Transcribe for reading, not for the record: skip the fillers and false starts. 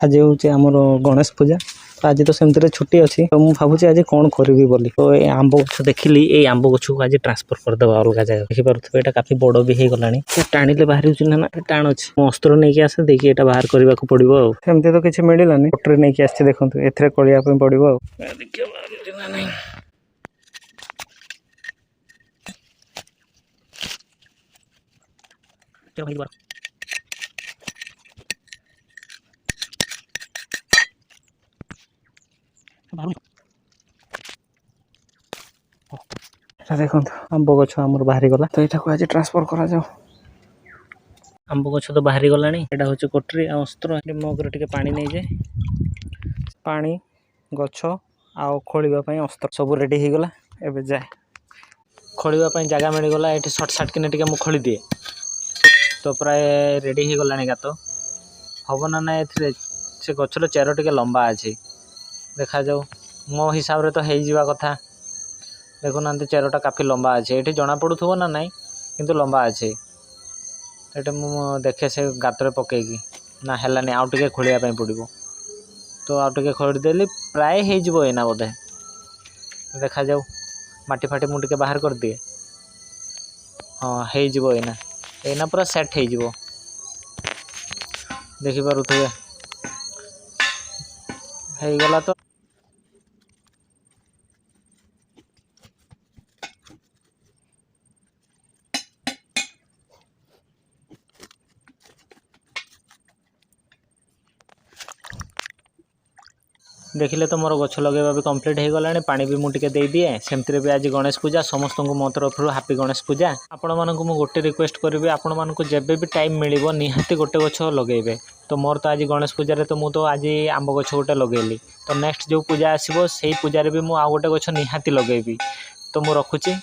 आज हूँ आमर गणेश पूजा तो आज तो सेमती छुट्टी अच्छी तो मुझे भावुँ आज कौन करी बोली तो ये आंब गछ देखिली ये आंब गछ को आज ट्रांसफर करदे अलग जगह देखिपे ये काफी बड़ भी हो गलानी टाणिले बाहर ना टाण अच्छी मो अस्त्र नहीं आसे देखिए यहाँ बाहर करने को पड़ो सेमती तो किसी मिलानी पटरी नहीं आसी देखो ए कलिया पड़ो देखो आंब गछ आमर बाहरी गला तो यहाँ आज ट्रांसफर करा जाओ आंब गछ तो बाहरी गला यहाँ हूँ कोटरी अस्त्र मगर टे पानी नहीं जाए पानी गछ आउ खोलवाई अस्त्र सब रेडी हो गला एबे जाए खोलवाई जगह मिलगला ये सर्ट साट कि मुझे खोली दिए तो प्राय रेडी हो गला गात हम ना ना से गचर चेर टे लंबा अच्छी देखा जाऊ मो हिसाब रे तो हो कथा देखुना चेरटा काफी लंबा अच्छे ये जना पड़ू ना नाई किंतु लंबा अच्छे ये मुझे देखे से गातर पकईकी ना है आउ टे खोलिया पड़ो तो आउ टे खोलीदेली प्राय होना बोधे देखा जाऊ माटी फाटी मुझे बाहर कर दिए हाँ होना एना पूरा सेट हो देखिपे हो गला तो देखिले तो मोर गछ लगेबा भी कंप्लीट हो गलानी पानी भी मुझे दे दिए सेमती भी आज गणेश पूजा समस्त को मो तरफ हापी गणेश पूजा आपण मानक मु गोटे रिक्वेस्ट करी आपण मानक जेबे भी टाइम मिलिबो निहाती गोटे गछ लगेबे तो मोर तो आज गणेश पूजा तो मु तो आज आंब गछ गोटे लगेली तो नेक्स्ट जो पूजा आसीबो सेही पूजा रे भी मु आ गोटे गछ निहाती लगेबी तो मु रखुची।